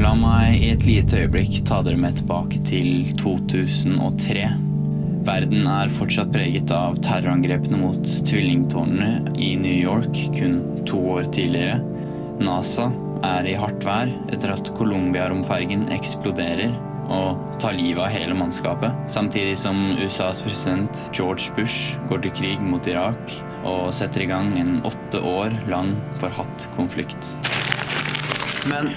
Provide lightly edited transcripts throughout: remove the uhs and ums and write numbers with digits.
La meg i et lite øyeblikk ta dere med tilbake til 2003. Verden fortsatt preget av terrorangrepene mot tvillingtårnene i New York kun 2 år tidligere. NASA i hardt vær etter at Columbia-romfergen eksploderer og tar livet av hele mannskapet, samtidig som USAs president George Bush går til krig mot Irak og setter i gang en 8 år lang forhatt konflikt. Men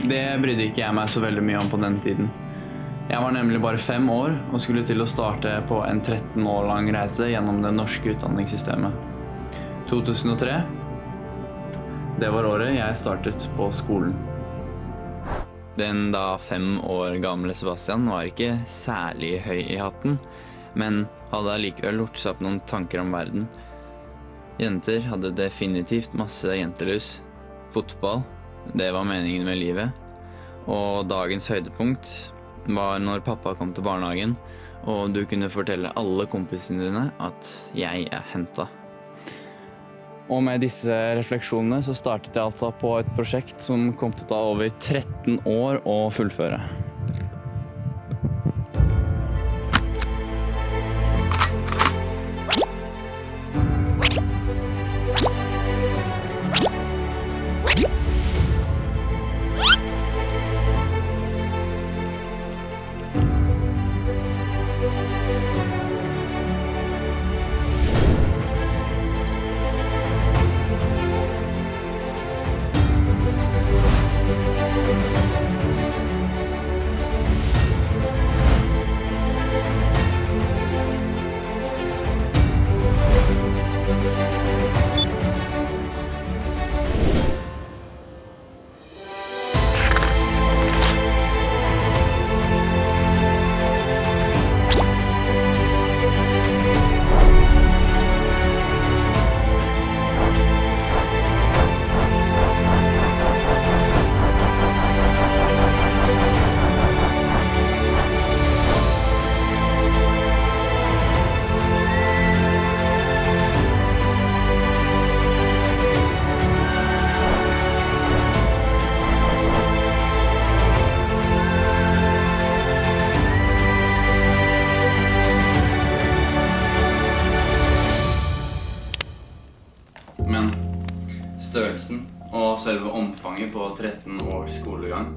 det brydde ikke jeg meg så veldig mye om på den tiden. Jeg var nemlig bare 5 år og skulle til å starte på en 13 år lang reise gjennom det norske utdanningssystemet. 2003, det var året jeg startet på skolen. Den da 5 år gamle Sebastian var ikke særlig høy i hatten, men hadde allikevel gjort seg opp noen tanker om verden. Jenter hadde definitivt masse jentelus. Fotball, det var meningen med livet. Og dagens høydepunkt var når pappa kom til barnehagen, og du kunne fortelle alle kompisene dine at jeg hentet. Og med disse refleksjonene så startet jeg altså på et prosjekt som kom til å ta over 13 år å fullføre. Men størrelsen og selve omfanget på 13 års skolegang,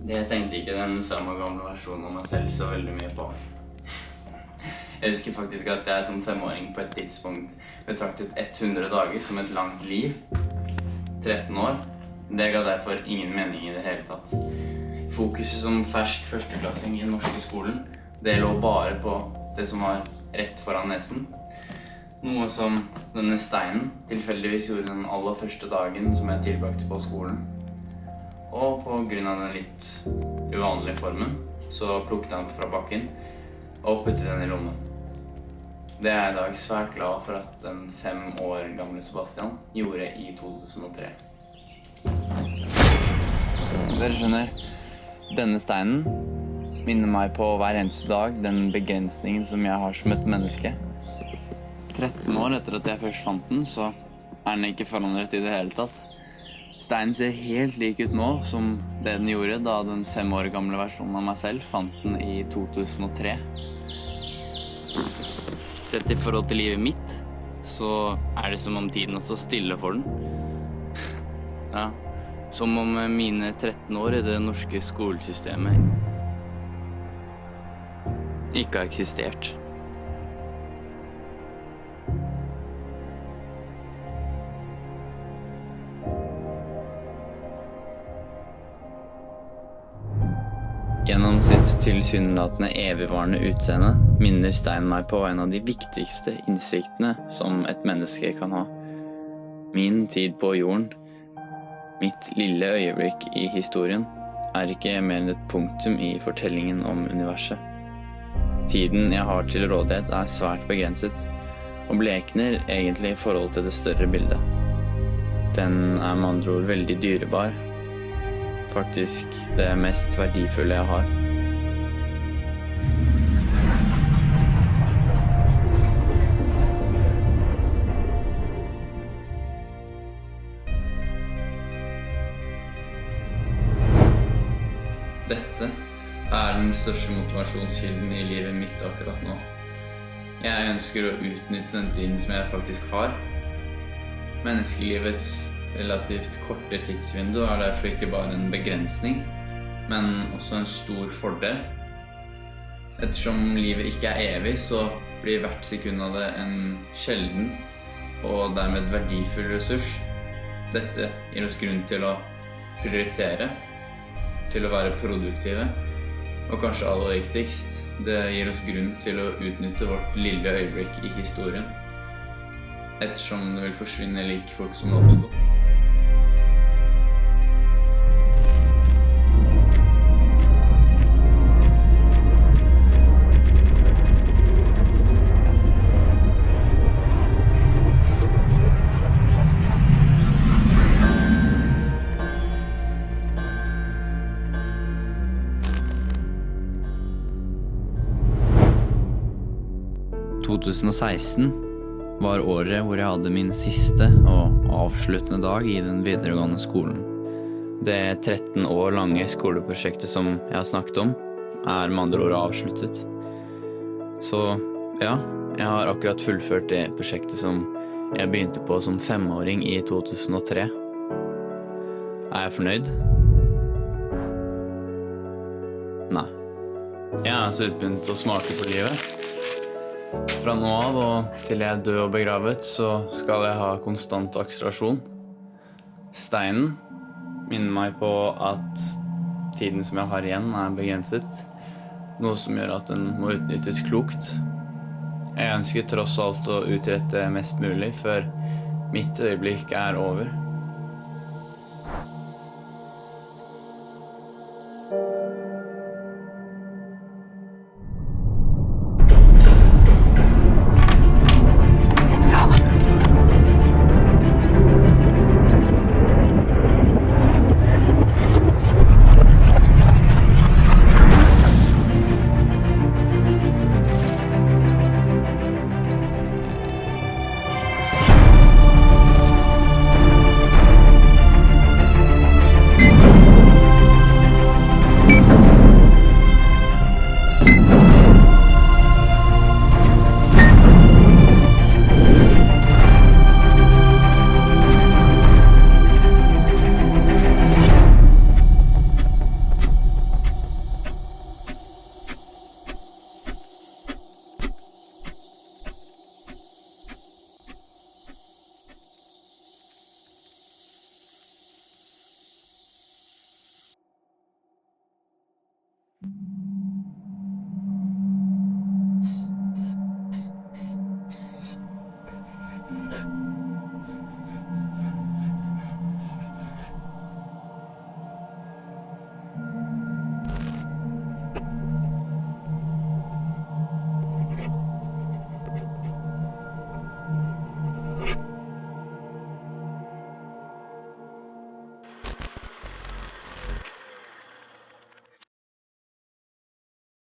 det tenkte ikke den 5 år gamle versjonen av meg selv så veldig mye på. Jeg husker faktisk at jeg som 5-åring på et tidspunkt betraktet 100 dager som et langt liv. 13 år, det ga derfor ingen mening i det hele tatt. Fokuset som fersk førsteklassing i den norske skolen, det lå bare på det som var rett foran nesen. Noe som denne steinen tilfeldigvis gjorde den aller første dagen som jeg tilbrakte på skolen. Og på grunn av den litt uvanlige formen, så plukket han fra bakken og puttet den i lommen. Det jeg i dag svært glad for at den 5 år gamle Sebastian gjorde i 2003. Dere skjønner, denne steinen minner meg på hver eneste dag den begrensningen som jeg har som et menneske. 13 år etter at jeg først fant den, så den ikke forandret i det hele tatt. Steinen ser helt lik ut nå som det den gjorde da den 5 år gamle versjonen av meg selv fant den i 2003. Sett i forhold til livet mitt, så det som om tiden også stille for den. Ja, som om mine 13 år i det norske skolesystemet ikke har eksistert. Gjennom sitt tilsynelatende evigvarende utseende minner steinen meg på en av de viktigste innsiktene som et menneske kan ha. Min tid på jorden, mitt lille øyeblikk i historien, ikke mer enn et punktum i fortellingen om universet. Tiden jeg har til rådighet svært begrenset, og blekner egentlig i forhold til det større bildet. Den med andre ord veldig dyrebar. Faktisk det mest verdifulle jeg har. den største motivasjonskilden i livet mitt akkurat nå. Jeg ønsker å utnytte den tiden som jeg faktisk har. Menneskelivets relativt korte tidsvindu er derfor ikke bare en begrensning, men også en stor fordel. Ettersom livet ikke er evig, så blir hvert sekund av det en sjelden og dermed verdifull ressurs. Dette gir oss grunn til å prioritere, til å være produktive, og kanskje aller viktigst, det gir oss grunn til å utnytte vårt lille øyeblikk i historien, ettersom det vil forsvinne like fort som det oppstod. 2016 var året hvor jeg hadde min siste og avsluttende dag i den videregående skolen. Det 13 år lange skoleprosjektet som jeg har snakket om, er med andre ord avsluttet. Så ja, jeg har akkurat fullført det prosjektet som jeg begynte på som 5-åring i 2003. Er jeg fornøyd? Nei. Jeg har altså begynt å smake på livet. Fra nå av og til jeg er død og begravet, så skal jeg ha konstant akselerasjon. Steinen minner meg på at tiden som jeg har igjen er begrenset, noe som gjør at den må utnyttes klokt. Jeg ønsker tross alt å utrette mest mulig før mitt øyeblikk er over.